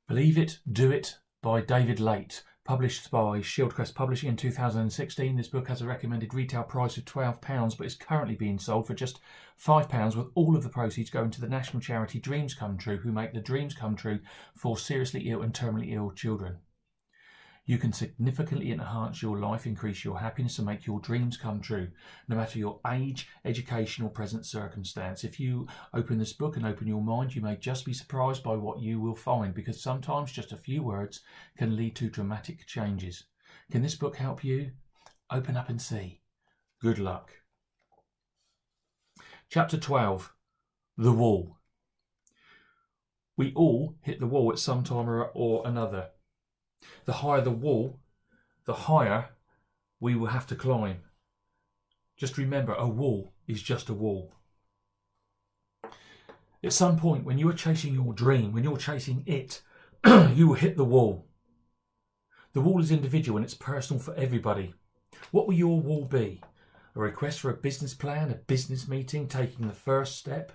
Believe It, Do It by David Late, published by Shieldcrest Publishing in 2016. This book has a recommended retail price of £12, but is currently being sold for just £5, with all of the proceeds going to the national charity Dreams Come True, who make the dreams come true for seriously ill and terminally ill children. You can significantly enhance your life, increase your happiness, and make your dreams come true, no matter your age, education, or present circumstance. If you open this book and open your mind, you may just be surprised by what you will find, because sometimes just a few words can lead to dramatic changes. Can this book help you? Open up and see. Good luck. Chapter 12. The Wall. We all hit the wall at some time or another. The higher the wall, the higher we will have to climb. Just remember, a wall is just a wall. At some point, when you are chasing your dream, when you're chasing it, you will hit the wall. The wall is individual and it's personal for everybody. What will your wall be? A request for a business plan, a business meeting, taking the first step?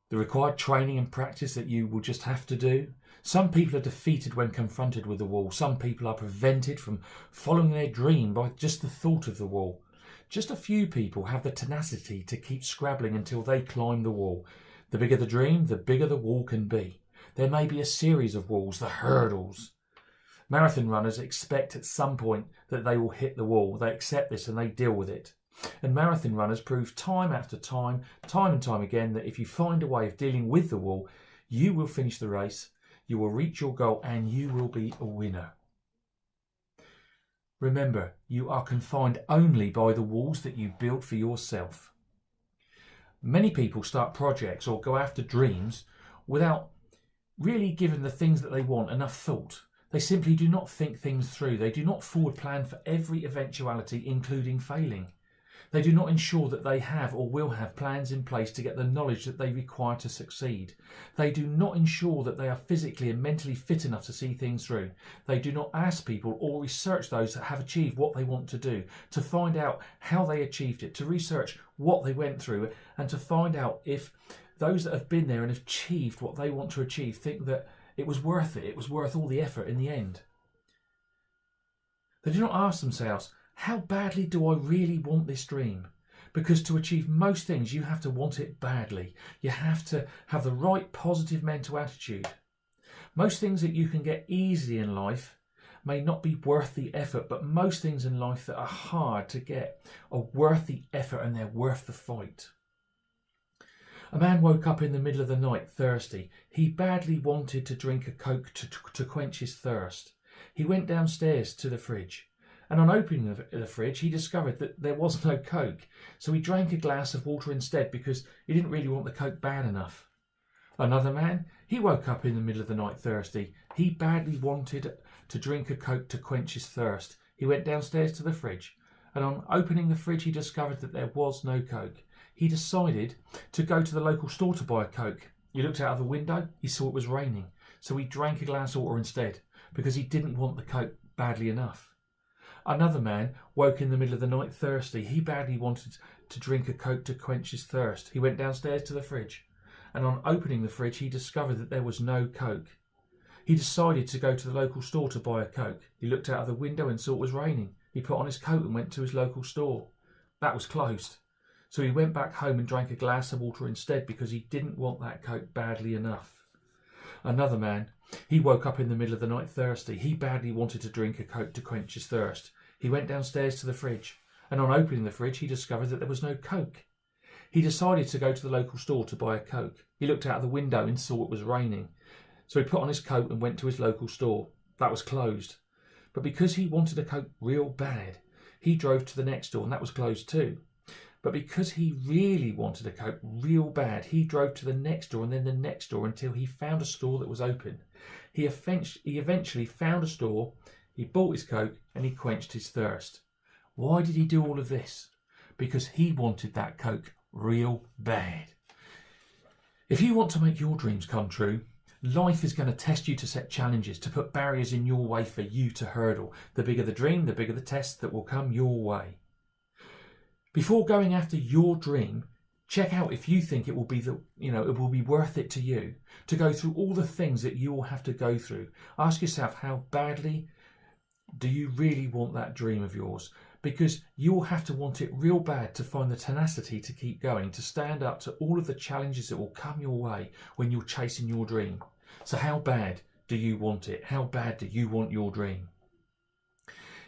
The required training and practice that you will just have to do? Some people are defeated when confronted with the wall. Some people are prevented from following their dream by just the thought of the wall. Just a few people have the tenacity to keep scrabbling until they climb the wall. The bigger the dream, the bigger the wall can be. There may be a series of walls, the hurdles. Marathon runners expect at some point that they will hit the wall. They accept this and they deal with it. And marathon runners prove time after time and time again, that if you find a way of dealing with the wall, you will finish the race, you will reach your goal, and you will be a winner. Remember, you are confined only by the walls that you build for yourself. Many people start projects or go after dreams without really giving the things that they want enough thought. They simply do not think things through. They do not forward plan for every eventuality, including failing. They do not ensure that they have or will have plans in place to get the knowledge that they require to succeed. They do not ensure that they are physically and mentally fit enough to see things through. They do not ask people or research those that have achieved what they want to do, to find out how they achieved it, to research what they went through, and to find out if those that have been there and have achieved what they want to achieve think that it was worth it, it was worth all the effort in the end. They do not ask themselves, how badly do I really want this dream? Because to achieve most things, you have to want it badly. You have to have the right positive mental attitude. Most things that you can get easily in life may not be worth the effort, but most things in life that are hard to get are worth the effort, and they're worth the fight. A man woke up in the middle of the night thirsty. He badly wanted to drink a Coke to quench his thirst. He went downstairs to the fridge. And on opening the fridge, he discovered that there was no Coke. So he drank a glass of water instead, because he didn't really want the Coke bad enough. Another man, he woke up in the middle of the night thirsty. He badly wanted to drink a Coke to quench his thirst. He went downstairs to the fridge. And on opening the fridge, he discovered that there was no Coke. He decided to go to the local store to buy a Coke. He looked out of the window. He saw it was raining. So he drank a glass of water instead, because he didn't want the Coke badly enough. Another man woke in the middle of the night thirsty. He badly wanted to drink a Coke to quench his thirst. He went downstairs to the fridge, and on opening the fridge, he discovered that there was no Coke. He decided to go to the local store to buy a Coke. He looked out of the window and saw it was raining. He put on his coat and went to his local store. That was closed. So he went back home and drank a glass of water instead, because he didn't want that Coke badly enough. Another man, he woke up in the middle of the night thirsty. He badly wanted to drink a Coke to quench his thirst. He went downstairs to the fridge, and on opening the fridge, he discovered that there was no Coke. He decided to go to the local store to buy a Coke. He looked out of the window and saw it was raining. So he put on his coat and went to his local store. That was closed. But because he wanted a Coke real bad, he drove to the next door, and that was closed too. But because he really wanted a Coke real bad, he drove to the next door and then the next door until he found a store that was open. He eventually found a store, he bought his Coke, and he quenched his thirst. Why did he do all of this? Because he wanted that Coke real bad. If you want to make your dreams come true, life is going to test you to set challenges, to put barriers in your way for you to hurdle. The bigger the dream, the bigger the test that will come your way. Before going after your dream, Check out if you think it will be it will be worth it to you to go through all the things that you will have to go through. Ask yourself, how badly do you really want that dream of yours? Because you will have to want it real bad to find the tenacity to keep going, to stand up to all of the challenges that will come your way when you're chasing your dream. So how bad do you want it? How bad do you want your dream?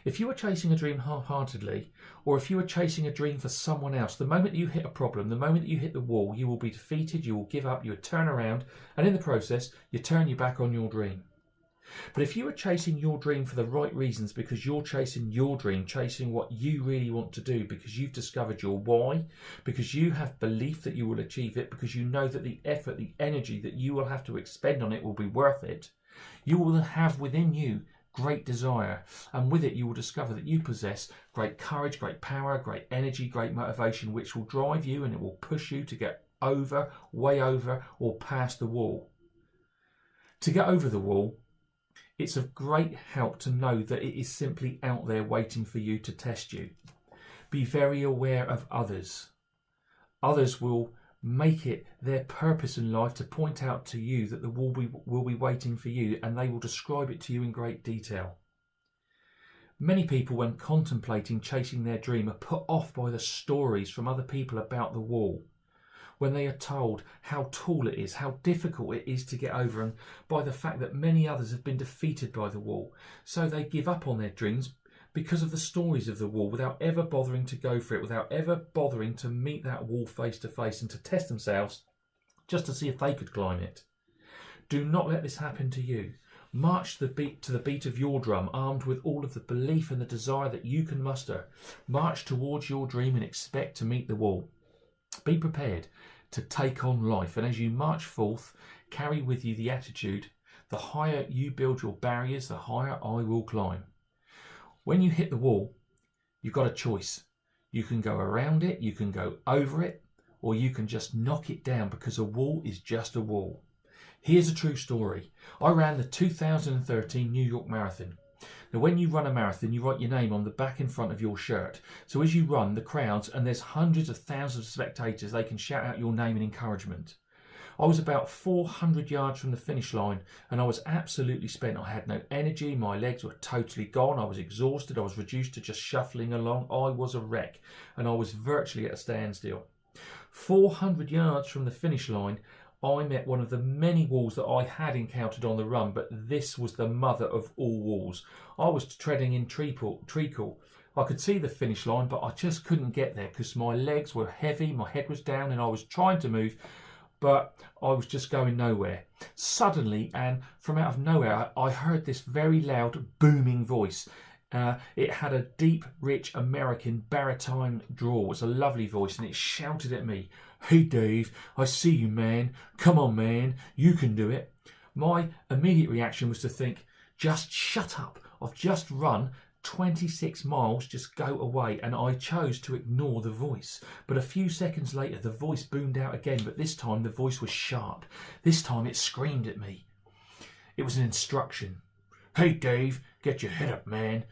If you are chasing a dream half-heartedly, or if you are chasing a dream for someone else, the moment you hit a problem, the moment you hit the wall, you will be defeated, you will give up, you will turn around, and in the process, you turn your back on your dream. But if you are chasing your dream for the right reasons, because you're chasing your dream, chasing what you really want to do, because you've discovered your why, because you have belief that you will achieve it, because you know that the effort, the energy that you will have to expend on it will be worth it, you will have within you great desire, and with it you will discover that you possess great courage, great power, great energy, great motivation, which will drive you and it will push you to get over, way over, or past the wall. To get over the wall, it's of great help to know that it is simply out there waiting for you to test you. Be very aware of others. Others will make it their purpose in life to point out to you that the wall will be waiting for you, and they will describe it to you in great detail. Many people, when contemplating chasing their dream, are put off by the stories from other people about the wall. When they are told how tall it is, how difficult it is to get over, and by the fact that many others have been defeated by the wall. So they give up on their dreams because of the stories of the wall, without ever bothering to go for it, without ever bothering to meet that wall face to face and to test themselves just to see if they could climb it. Do not let this happen to you. March to the beat of your drum, armed with all of the belief and the desire that you can muster. March towards your dream and expect to meet the wall. Be prepared to take on life, and as you march forth, carry with you the attitude, the higher you build your barriers, the higher I will climb. When you hit the wall, you've got a choice. You can go around it, you can go over it, or you can just knock it down, because a wall is just a wall. Here's a true story. I ran the 2013 New York Marathon. Now, when you run a marathon, you write your name on the back and front of your shirt. So as you run, the crowds, and there's hundreds of thousands of spectators, they can shout out your name and encouragement. I was about 400 yards from the finish line, and I was absolutely spent. I had no energy, my legs were totally gone, I was exhausted, I was reduced to just shuffling along. I was a wreck, and I was virtually at a standstill. 400 yards from the finish line, I met one of the many walls that I had encountered on the run, but this was the mother of all walls. I was treading in treacle. I could see the finish line, but I just couldn't get there because my legs were heavy, my head was down, and I was trying to move, but I was just going nowhere. Suddenly, and from out of nowhere, I heard this very loud, booming voice. It had a deep, rich American baritone drawl. It was a lovely voice, and it shouted at me, "Hey Dave, I see you, man. Come on, man, you can do it." My immediate reaction was to think, just shut up. I've just run 26 miles, just go away. And I chose to ignore the voice. But a few seconds later, the voice boomed out again, but this time the voice was sharp. This time it screamed at me. It was an instruction. "Hey Dave, get your head up, man.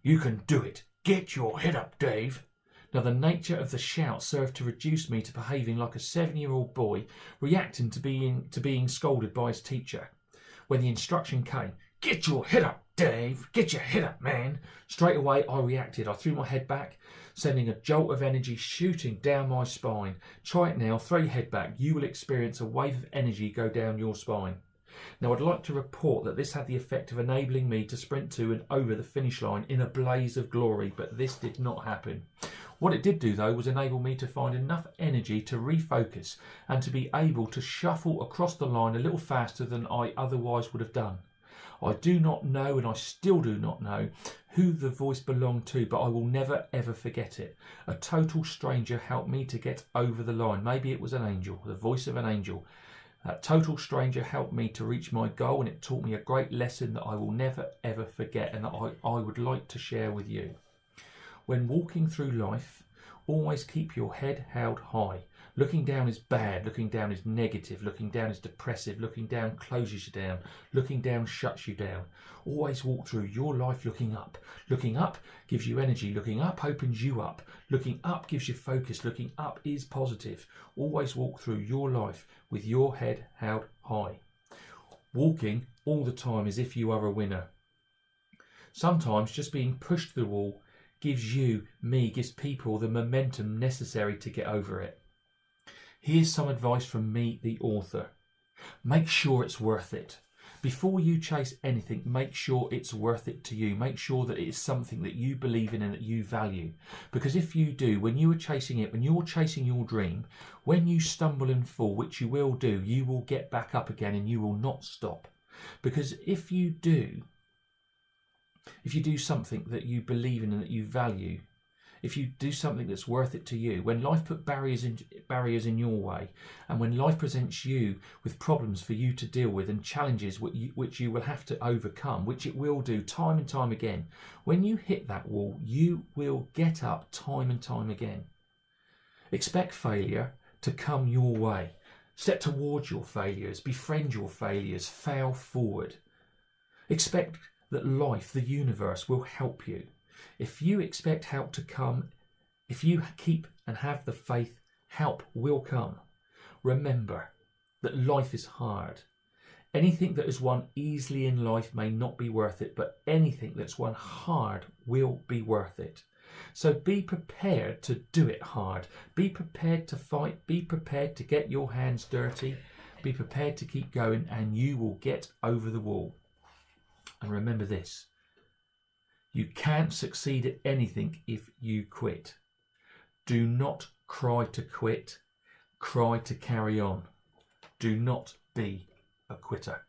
You can do it. Get your head up, Dave." Now, the nature of the shout served to reduce me to behaving like a 7-year-old boy, reacting to being scolded by his teacher. When the instruction came, "Get your head up, Dave. Get your head up, man." Straight away, I reacted. I threw my head back, sending a jolt of energy shooting down my spine. Try it now. Throw your head back. You will experience a wave of energy go down your spine. Now, I'd like to report that this had the effect of enabling me to sprint to and over the finish line in a blaze of glory, but this did not happen. What it did do, though, was enable me to find enough energy to refocus and to be able to shuffle across the line a little faster than I otherwise would have done. I do not know, and I still do not know, who the voice belonged to, but I will never ever forget it. A total stranger helped me to get over the line. Maybe it was an angel, the voice of an angel. That total stranger helped me to reach my goal, and it taught me a great lesson that I will never ever forget, and that I would like to share with you. When walking through life, always keep your head held high. Looking down is bad, looking down is negative, looking down is depressive, looking down closes you down, looking down shuts you down. Always walk through your life looking up. Looking up gives you energy, looking up opens you up, looking up gives you focus, looking up is positive. Always walk through your life with your head held high. Walking all the time as if you are a winner. Sometimes just being pushed to the wall gives people the momentum necessary to get over it. Here's some advice from me, the author. Make sure it's worth it. Before you chase anything, make sure it's worth it to you. Make sure that it is something that you believe in and that you value. Because if you do, when you are chasing it, when you're chasing your dream, when you stumble and fall, which you will do, you will get back up again and you will not stop. Because if you do something that you believe in and that you value, if you do something that's worth it to you, when life put barriers in your way, and when life presents you with problems for you to deal with and challenges which you will have to overcome, which it will do time and time again, when you hit that wall, you will get up time and time again. Expect failure to come your way. Step towards your failures, befriend your failures, fail forward. Expect that life, the universe, will help you. If you expect help to come, if you keep and have the faith, help will come. Remember that life is hard. Anything that is won easily in life may not be worth it, but anything that's won hard will be worth it. So be prepared to do it hard. Be prepared to fight. Be prepared to get your hands dirty. Be prepared to keep going, and you will get over the wall. And remember this. You can't succeed at anything if you quit. Do not cry to quit. Cry to carry on. Do not be a quitter.